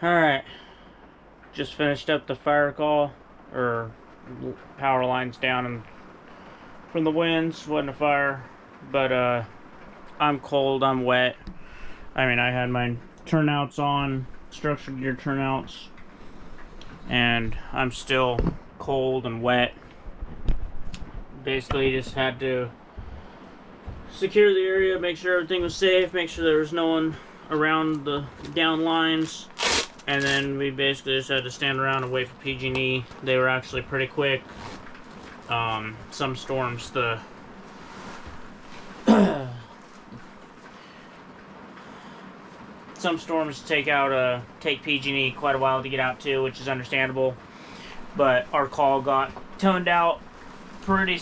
Alright, just finished up the fire call, or power lines down and from the winds, wasn't a fire, but I'm cold, I'm wet. I mean, I had my turnouts on, structured gear turnouts, and I'm still cold and wet. Basically, just had to secure the area, make sure everything was safe, make sure there was no one around the down lines. And then we basically just had to stand around and wait for PG&E. They were actually pretty quick. Some storms, some storms take PG&E quite a while to get out to, which is understandable. But our call got toned out pretty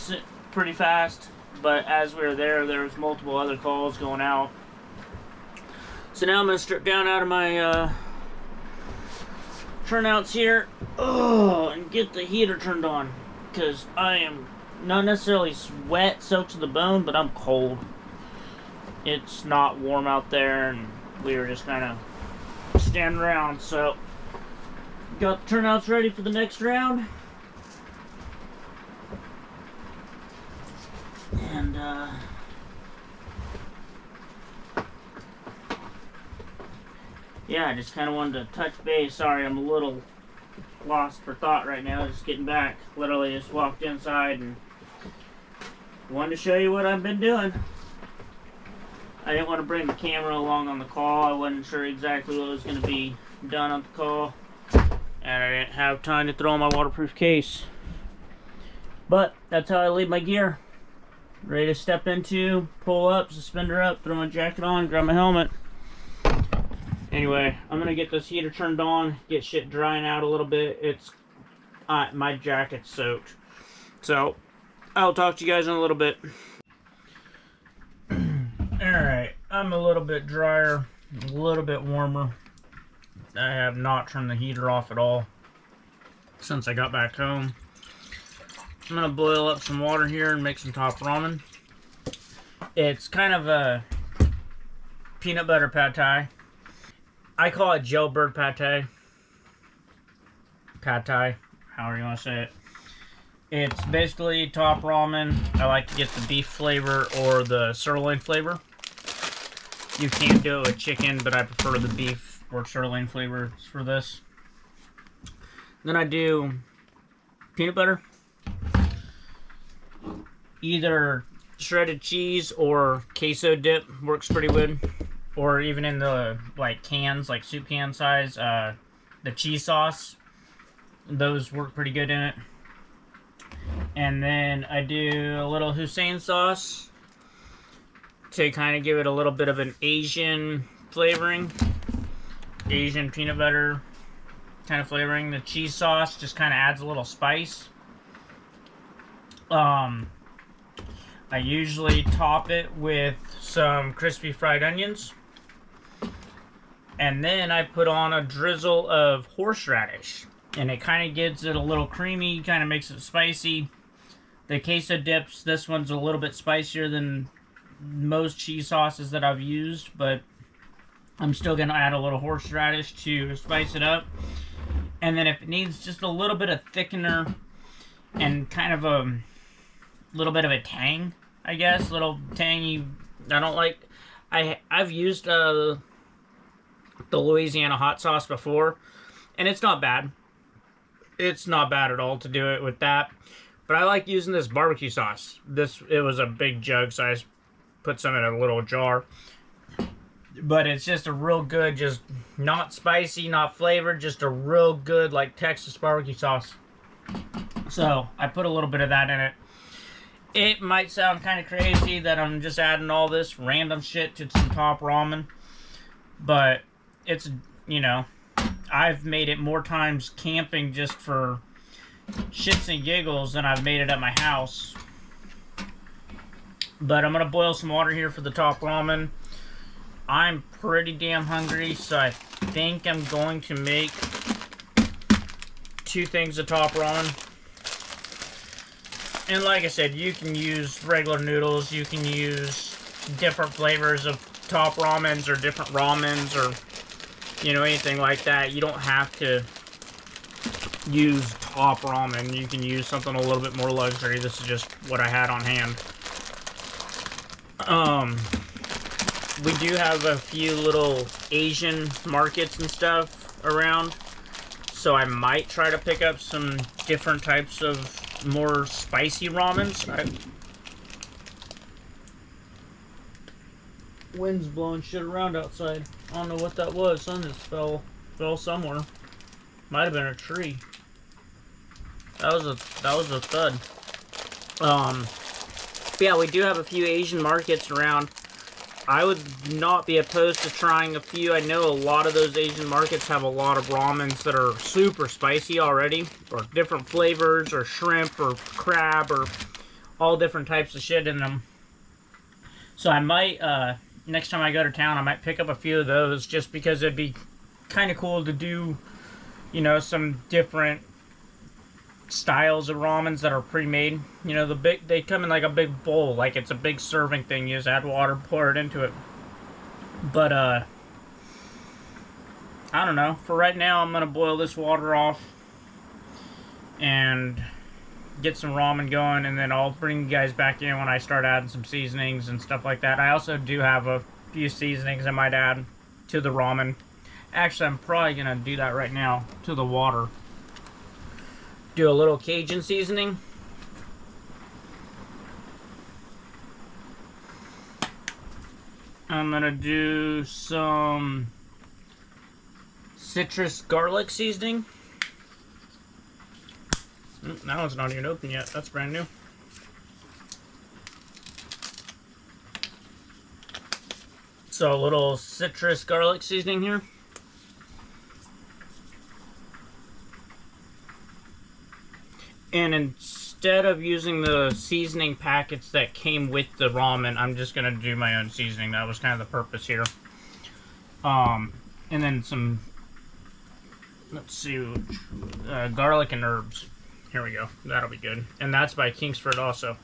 fast. But as we were there was multiple other calls going out. So now I'm gonna strip down out of my turnouts here, and get the heater turned on, because I am not necessarily wet, soaked to the bone, but I'm cold. It's not warm out there, and we were just kind of standing around. So got the turnouts ready for the next round, and yeah, I just kind of wanted to touch base. Sorry, I'm a little lost for thought right now, just getting back. Literally just walked inside and wanted to show you what I've been doing. I didn't want to bring the camera along on the call. I wasn't sure exactly what was going to be done on the call, and I didn't have time to throw in my waterproof case. But that's how I leave my gear. Ready to step into, pull up, suspender up, throw my jacket on, grab my helmet. Anyway, I'm gonna get this heater turned on, get shit drying out a little bit. It's my jacket's soaked, so I'll talk to you guys in a little bit. Alright, I'm a little bit drier, a little bit warmer. I have not turned the heater off at all since I got back home. I'm gonna boil up some water here and make some top ramen. It's kind of a peanut butter pad thai. I call it jailbird pad thai. Pad thai, however you want to say it. It's basically top ramen. I like to get the beef flavor or the sirloin flavor. You can do it with chicken, but I prefer the beef or sirloin flavors for this. Then I do peanut butter. Either shredded cheese or queso dip works pretty good. Or even in the cans, like soup can size, the cheese sauce, those work pretty good in it. And then I do a little Hussein sauce to kind of give it a little bit of an Asian flavoring, Asian peanut butter kind of flavoring. The cheese sauce just kind of adds a little spice. I usually top it with some crispy fried onions. And then I put on a drizzle of horseradish. And it kind of gives it a little creamy, kind of makes it spicy. The queso dips, this one's a little bit spicier than most cheese sauces that I've used. But I'm still going to add a little horseradish to spice it up. And then if it needs just a little bit of thickener and kind of a little bit of a tang, I guess. Little tangy. I don't like... I've used... the Louisiana hot sauce before, and it's not bad. It's not bad at all to do it with that. But I like using this barbecue sauce. It was a big jug, so I put some in a little jar. But it's just a real good, just not spicy, not flavored, just a real good, like, Texas barbecue sauce. So I put a little bit of that in it. It might sound kind of crazy that I'm just adding all this random shit to some top ramen, but it's, you know, I've made it more times camping just for shits and giggles than I've made it at my house. But I'm going to boil some water here for the top ramen. I'm pretty damn hungry, so I think I'm going to make 2 things of top ramen. And like I said, you can use regular noodles, you can use different flavors of top ramens or different ramens or you know, anything like that, you don't have to use top ramen. You can use something a little bit more luxury. This is just what I had on hand. We do have a few little Asian markets and stuff around, so I might try to pick up some different types of more spicy ramens. Wind's blowing shit around outside. I don't know what that was. Sun just fell somewhere. Might have been a tree. That was a thud. But yeah, we do have a few Asian markets around. I would not be opposed to trying a few. I know a lot of those Asian markets have a lot of ramens that are super spicy already, or different flavors, or shrimp, or crab, or all different types of shit in them. So I might, next time I go to town, I might pick up a few of those, just because it'd be kind of cool to do, you know, some different styles of ramens that are pre-made. You know, they come in like a big bowl, like it's a big serving thing. You just add water, pour it into it. But I don't know, for right now I'm gonna boil this water off and get some ramen going, and then I'll bring you guys back in when I start adding some seasonings and stuff like that. I also do have a few seasonings I might add to the ramen. Actually, I'm probably gonna do that right now to the water. Do a little Cajun seasoning. I'm gonna do some citrus garlic seasoning. That one's not even open yet. That's brand new. So a little citrus garlic seasoning here. And instead of using the seasoning packets that came with the ramen, I'm just going to do my own seasoning. That was kind of the purpose here. And then some, let's see, garlic and herbs. Here we go. That'll be good. And that's by Kingsford also.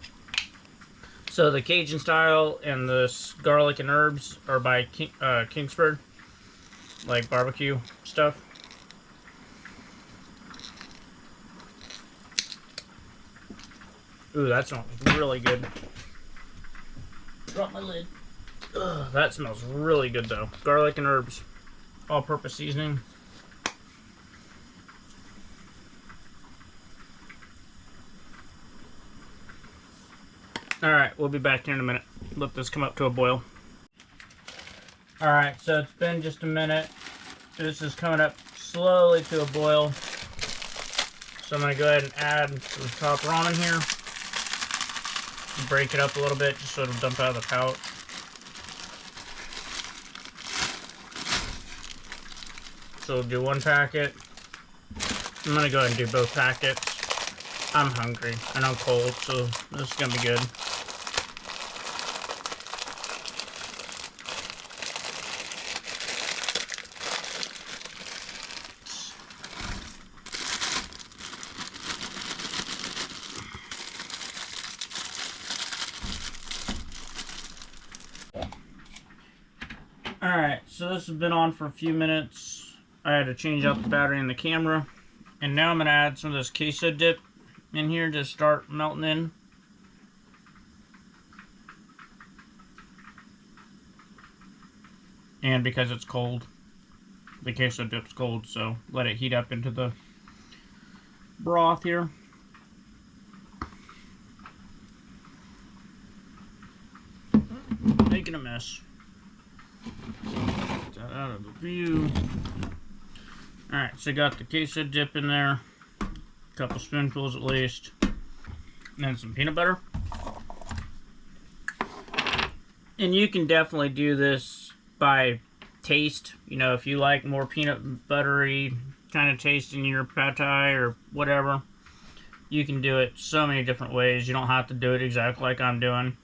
So the Cajun style and the garlic and herbs are by Kingsford. Like barbecue stuff. Ooh, that smells really good. Drop my lid. Ugh, that smells really good though. Garlic and herbs. All-purpose seasoning. Alright, we'll be back here in a minute. Let this come up to a boil. Alright, so it's been just a minute. This is coming up slowly to a boil. So I'm going to go ahead and add some top ramen here. Break it up a little bit just so it'll dump out of the pouch. So we'll do one packet. I'm going to go ahead and do both packets. I'm hungry and I'm cold, so this is going to be good. Alright, so this has been on for a few minutes. I had to change out the battery in the camera. And now I'm going to add some of this queso dip in here to start melting in. And because it's cold, the queso dip's cold, so let it heat up into the broth here. Making a mess. Get that out of the view. Alright, so I got the queso dip in there. A couple spoonfuls at least. And then some peanut butter. And you can definitely do this by taste. You know, if you like more peanut buttery kind of taste in your pad thai or whatever, you can do it so many different ways. You don't have to do it exactly like I'm doing.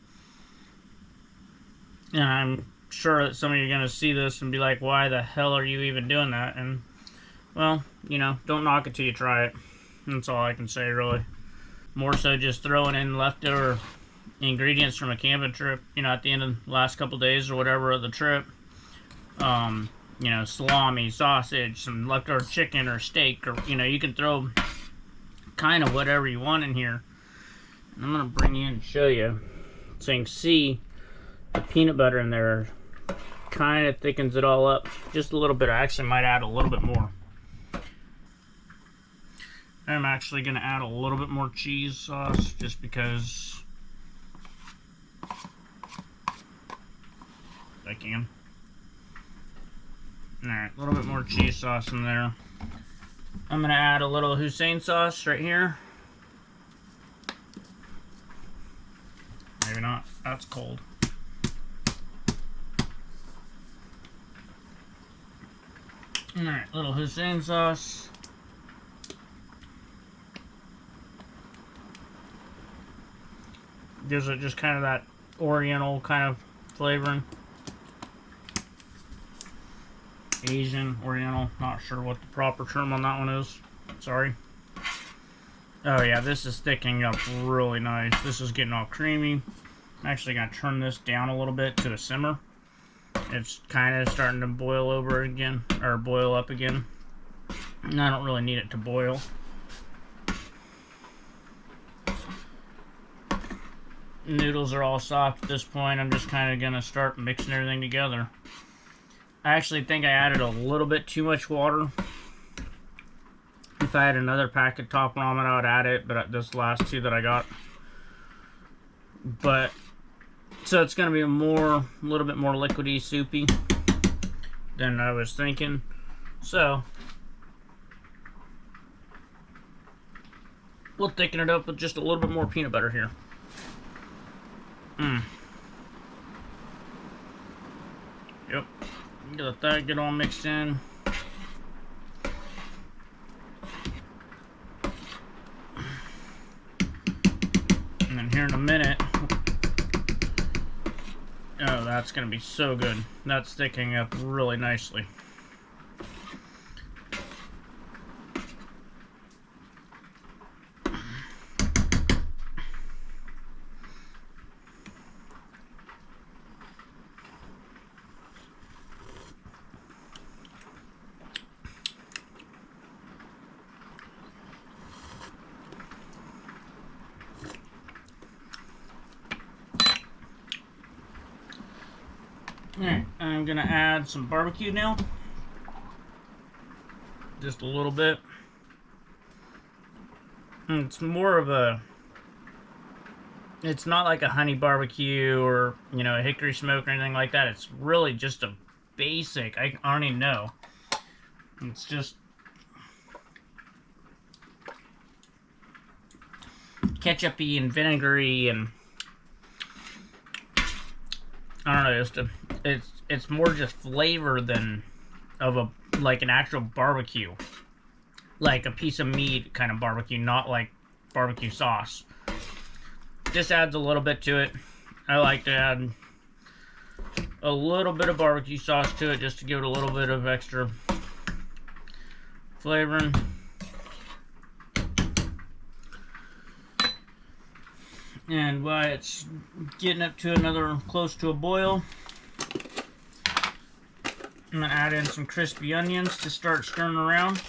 And I'm sure that some of you are going to see this and be like, why the hell are you even doing that? And, well, you know, don't knock it till you try it. That's all I can say, really. More so just throwing in leftover ingredients from a camping trip, you know, at the end of the last couple days or whatever of the trip. you know, salami, sausage, some leftover chicken or steak, or, you know, you can throw kind of whatever you want in here. And I'm going to bring you in and show you. So you can see the peanut butter in there kind of thickens it all up just a little bit. I actually might add a little bit more. I'm actually going to add a little bit more cheese sauce just because I can. Alright, a little bit more cheese sauce in there. I'm going to add a little Hussein sauce right here. Maybe not. That's cold. Alright, little Hussein sauce. Gives it just kind of that oriental kind of flavoring. Asian, oriental, not sure what the proper term on that one is. Sorry. Oh yeah, this is thickening up really nice. This is getting all creamy. I'm actually going to turn this down a little bit to a simmer. It's kind of starting to boil over again, or boil up again. And I don't really need it to boil. Noodles are all soft at this point. I'm just kind of going to start mixing everything together. I actually think I added a little bit too much water. If I had another pack of top ramen, I would add it, but this last two that I got. But, so it's going to be a little bit more liquidy, soupy than I was thinking. So, we'll thicken it up with just a little bit more peanut butter here. Yep. Let that get all mixed in. And then here in a minute, oh, that's going to be so good. That's thickening up really nicely. Alright, I'm going to add some barbecue now. Just a little bit. And it's more of a... It's not like a honey barbecue or, you know, a hickory smoke or anything like that. It's really just a basic, I don't even know. It's just... ketchup-y and vinegary and... I don't know, it's more just flavor than of a like an actual barbecue, like a piece of meat kind of barbecue, not like barbecue sauce. Just adds a little bit to it. I like to add a little bit of barbecue sauce to it just to give it a little bit of extra flavoring. And while it's getting up to close to a boil, I'm going to add in some crispy onions to start stirring around.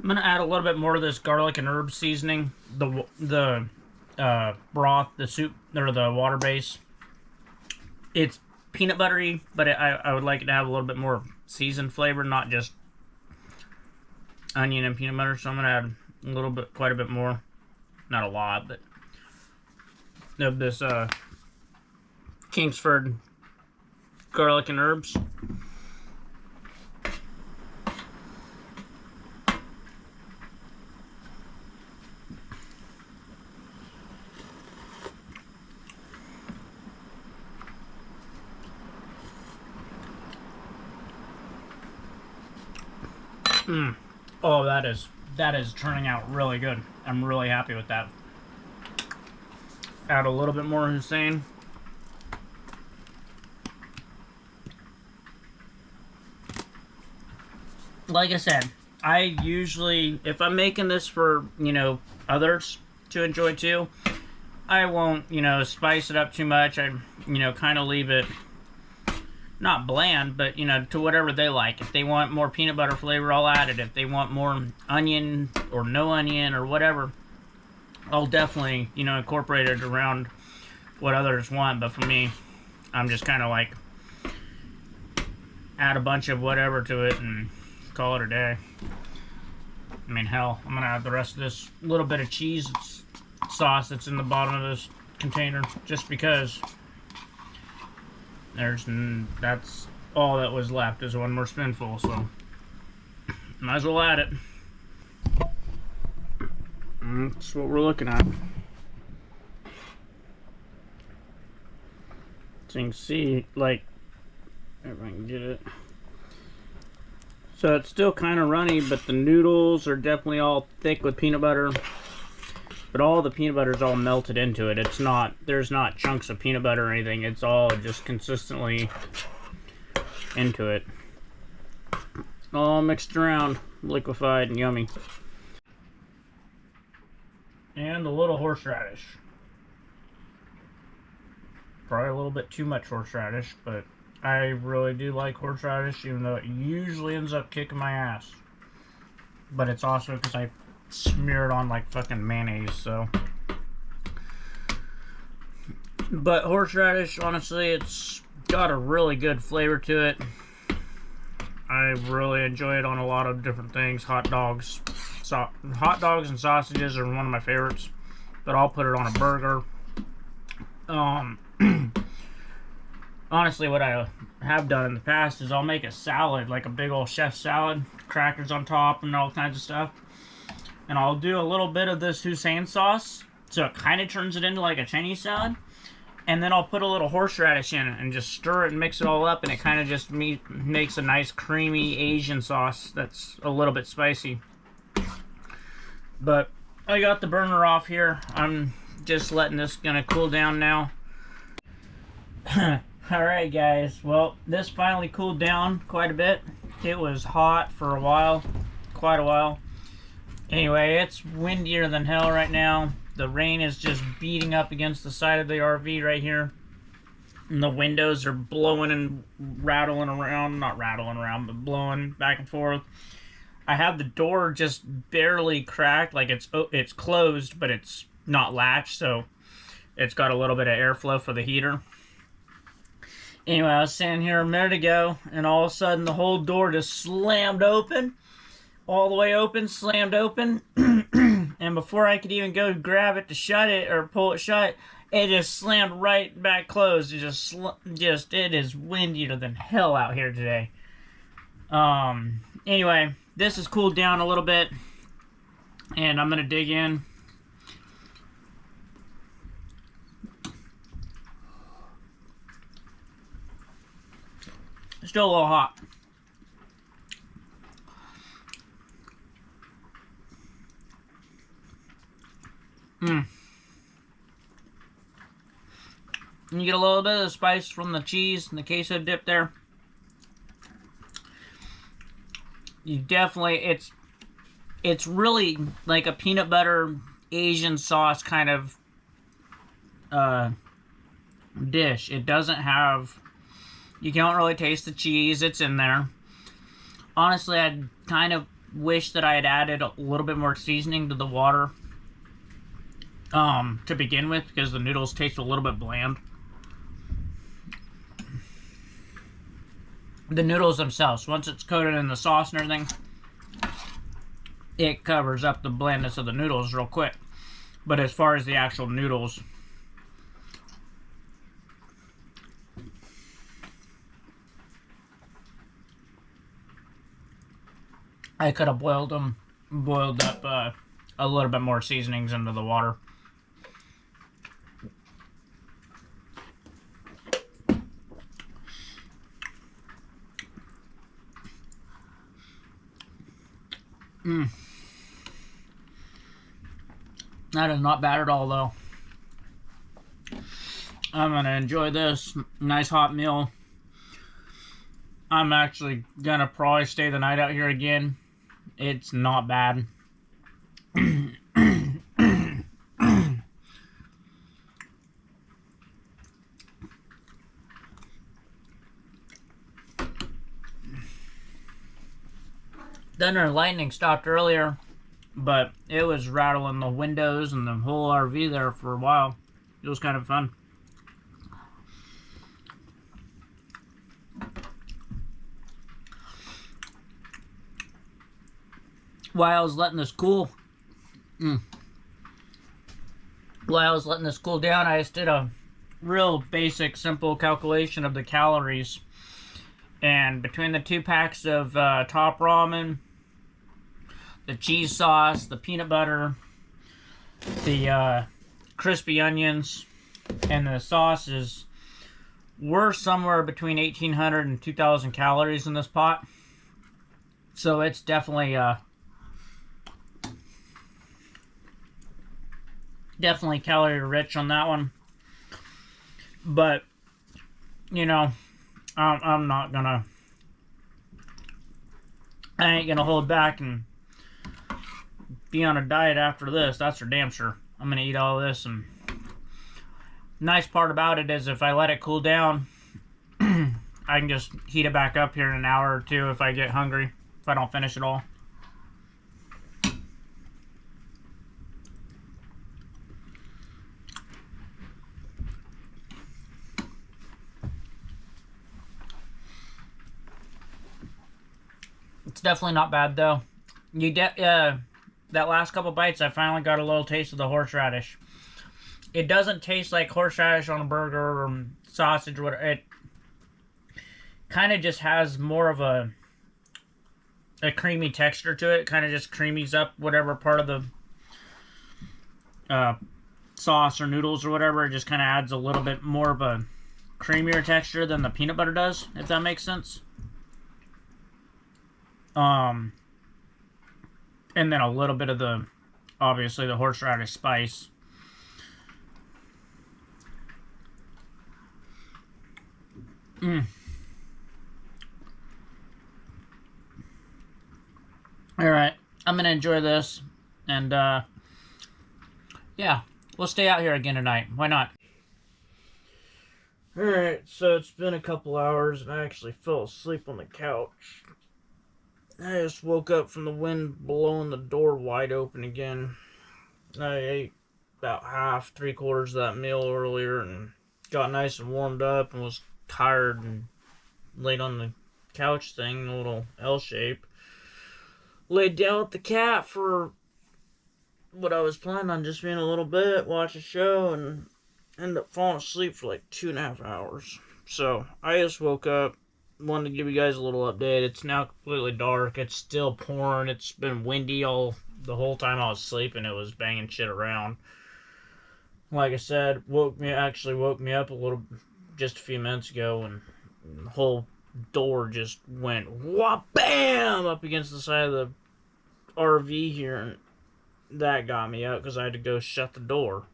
I'm gonna add a little bit more of this garlic and herb seasoning. The broth, the soup, or the water base. It's peanut buttery, but I would like it to have a little bit more seasoned flavor, not just onion and peanut butter. So I'm gonna add a little bit, quite a bit more, not a lot, but of this Kingsford garlic and herbs. Oh, that is turning out really good. I'm really happy with that. Add a little bit more Hussein. Like I said, I usually, if I'm making this for, you know, others to enjoy too, I won't, you know, spice it up too much. I, you know, kind of leave it not bland, but, you know, to whatever they like. If they want more peanut butter flavor, I'll add it. If they want more onion or no onion or whatever, I'll definitely, you know, incorporate it around what others want. But for me, I'm just kind of like, add a bunch of whatever to it and call it a day. I mean, hell, I'm gonna add the rest of this little bit of cheese sauce that's in the bottom of this container just because that's all that was left is one more spoonful, so might as well add it. That's what we're looking at. So you can see, like, if I can get it. So it's still kind of runny, but the noodles are definitely all thick with peanut butter. But all the peanut butter is all melted into it. It's not, there's not chunks of peanut butter or anything. It's all just consistently into it. All mixed around, liquefied and yummy. And a little horseradish. Probably a little bit too much horseradish, but I really do like horseradish, even though it usually ends up kicking my ass. But it's also because I smear it on like fucking mayonnaise, so. But horseradish, honestly, it's got a really good flavor to it. I really enjoy it on a lot of different things. Hot dogs. Hot dogs and sausages are one of my favorites, but I'll put it on a burger. Honestly, what I have done in the past is I'll make a salad, like a big old chef salad, crackers on top and all kinds of stuff. And I'll do a little bit of this Hussein sauce, so it kind of turns it into like a Chinese salad. And then I'll put a little horseradish in it and just stir it and mix it all up, and it kind of just makes a nice creamy Asian sauce that's a little bit spicy. But I got the burner off here. I'm just letting this gonna cool down now. Alright guys, well, this finally cooled down quite a bit. It was hot for a while, quite a while. Anyway, it's windier than hell right now. The rain is just beating up against the side of the RV right here. And the windows are blowing and rattling around, not rattling around, but blowing back and forth. I have the door just barely cracked, like it's closed, but it's not latched, so it's got a little bit of airflow for the heater. Anyway, I was standing here a minute ago, and all of a sudden the whole door just slammed open. All the way open, slammed open. And before I could even go grab it to shut it or pull it shut, it just slammed right back closed. It it is windier than hell out here today. Anyway, this has cooled down a little bit, and I'm gonna dig in. Still a little hot. And you get a little bit of the spice from the cheese and the queso dip there. You definitely, it's really like a peanut butter Asian sauce kind of dish. It doesn't have, you can't really taste the cheese. It's in there. Honestly, I kind of wish that I had added a little bit more seasoning to the water to begin with, because the noodles taste a little bit bland. The noodles themselves, once it's coated in the sauce and everything, it covers up the blandness of the noodles real quick. But as far as the actual noodles, I could have boiled up a little bit more seasonings into the water. That is not bad at all, though. I'm gonna enjoy this nice hot meal. I'm actually gonna probably stay the night out here again. It's not bad. Thunder and lightning stopped earlier, but it was rattling the windows and the whole RV there for a while. It was kind of fun. While I was letting this cool, down, I just did a real basic, simple calculation of the calories. And between the 2 packs of top ramen, the cheese sauce, the peanut butter, the crispy onions, and the sauces, we're somewhere between 1,800 and 2,000 calories in this pot. So it's definitely calorie rich on that one. But, you know, I'm not gonna, I ain't gonna hold back and be on a diet after this. That's for damn sure. I'm gonna eat all this. And nice part about it is if I let it cool down, I can just heat it back up here in an hour or two if I get hungry, if I don't finish it all. It's definitely not bad though. That last couple bites, I finally got a little taste of the horseradish. It doesn't taste like horseradish on a burger or sausage or whatever. It kind of just has more of a creamy texture to it. Kind of just creamies up whatever part of the sauce or noodles or whatever. It just kind of adds a little bit more of a creamier texture than the peanut butter does, if that makes sense. And then a little bit of the, obviously, the horseradish spice. Alright, I'm gonna enjoy this, and yeah, we'll stay out here again tonight. Why not? Alright, so it's been a couple hours, and I actually fell asleep on the couch. I just woke up from the wind blowing the door wide open again. I ate about half, 3/4 of that meal earlier and got nice and warmed up and was tired and laid on the couch thing, a little L shape. Laid down with the cat for what I was planning on just being a little bit, watch a show, and ended up falling asleep for like 2.5 hours. So I just woke up. Wanted to give you guys a little update. It's now completely dark. It's still pouring. It's been windy the whole time I was sleeping. It was banging shit around. Like I said, woke me up a little just a few minutes ago, and the whole door just went whop bam up against the side of the RV here, and that got me up because I had to go shut the door.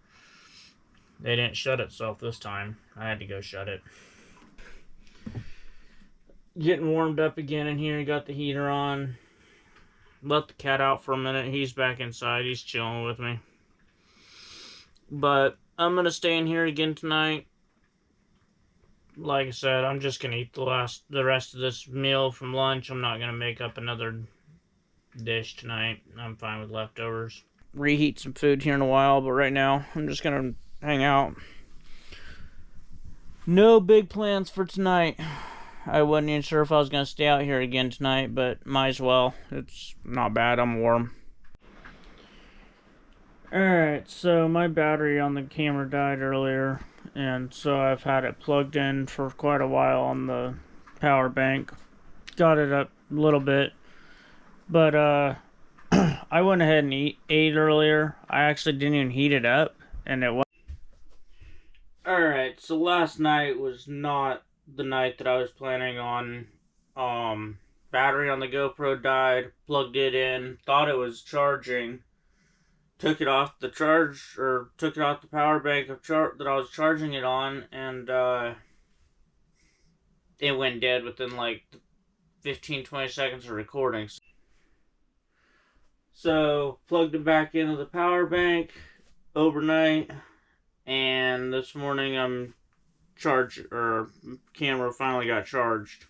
They didn't shut itself this time. I had to go shut it. Getting warmed up again in here. Got the heater on. Let the cat out for a minute. He's back inside. He's chilling with me. But I'm going to stay in here again tonight. Like I said, I'm just going to eat the rest of this meal from lunch. I'm not going to make up another dish tonight. I'm fine with leftovers. Reheat some food here in a while, but right now I'm just going to hang out. No big plans for tonight. I wasn't even sure if I was going to stay out here again tonight, but might as well. It's not bad. I'm warm. Alright, so my battery on the camera died earlier, and so I've had it plugged in for quite a while on the power bank. Got it up a little bit, but I went ahead and ate earlier. I actually didn't even heat it up, and it was... Alright, so last night was not the night that I was planning on battery on the GoPro died, plugged it in, thought it was charging, took it off the charge, or took it off the power bank that I was charging it on, and it went dead within like 15-20 seconds of recording. So plugged it back into the power bank overnight, and this morning camera finally got charged.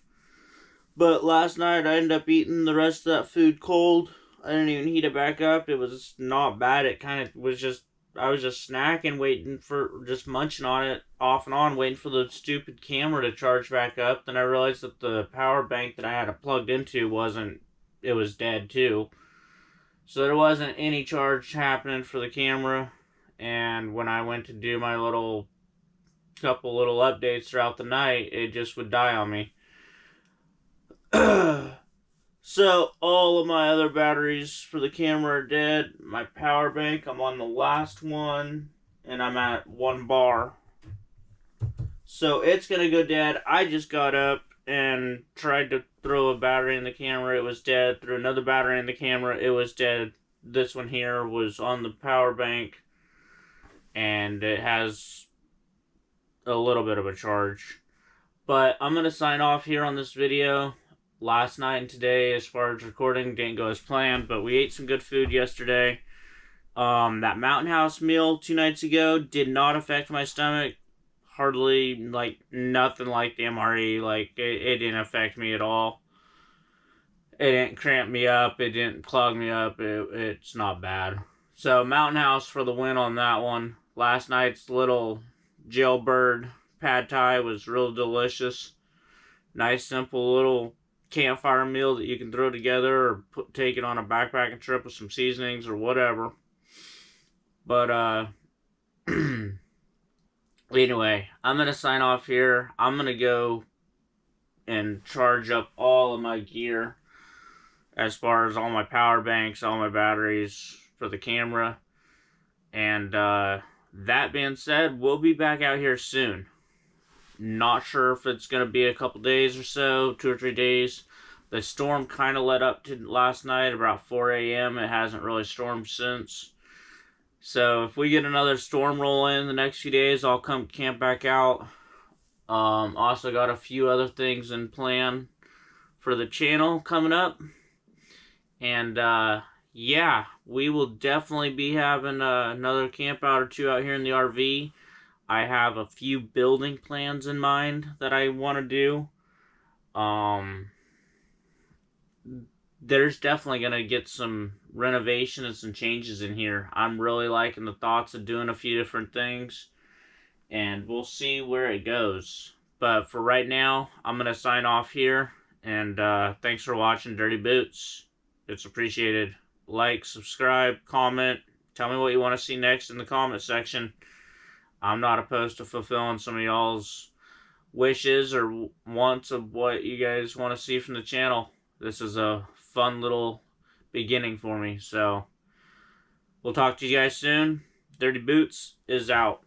But last night I ended up eating the rest of that food cold. I didn't even heat it back up. It was not bad. It kind of was just, I was just snacking, just munching on it off and on, waiting for the stupid camera to charge back up. Then I realized that the power bank that I had it plugged into it was dead too. So there wasn't any charge happening for the camera. And when I went to do my couple little updates throughout the night, it just would die on me. So all of my other batteries for the camera are dead. My power bank, I'm on the last one, and I'm at 1 bar. So it's gonna go dead. I just got up and tried to throw a battery in the camera. It was dead. Threw another battery in the camera. It was dead. This one here was on the power bank, and it has a little bit of a charge. But I'm gonna sign off here on this video. Last night and today, as far as recording, didn't go as planned, but we ate some good food yesterday. That Mountain House meal 2 nights ago did not affect my stomach. Hardly, like, nothing like the MRE. Like, it didn't affect me at all. It didn't cramp me up. It didn't clog me up. It's not bad. So, Mountain House for the win on that one. Last night's little jailbird pad thai was real delicious. Nice, simple little campfire meal that you can throw together or take it on a backpacking trip with some seasonings or whatever. But anyway, I'm gonna sign off here. I'm gonna go and charge up all of my gear, as far as all my power banks, all my batteries for the camera. And that being said, we'll be back out here soon. Not sure if it's going to be a couple days or so, 2 or 3 days. The storm kind of led up to last night about 4 a.m. It hasn't really stormed since. So if we get another storm roll in the next few days, I'll come camp back out. Also got a few other things in plan for the channel coming up. And yeah, we will definitely be having another camp out or two out here in the RV. I have a few building plans in mind that I want to do. There's definitely going to get some renovation and some changes in here. I'm really liking the thoughts of doing a few different things. And we'll see where it goes. But for right now, I'm going to sign off here. And thanks for watching Dirty Boots. It's appreciated. Like, subscribe, comment. Tell me what you want to see next in the comment section. I'm not opposed to fulfilling some of y'all's wishes or wants of what you guys want to see from the channel. This is a fun little beginning for me. So, we'll talk to you guys soon. Dirty Boots is out.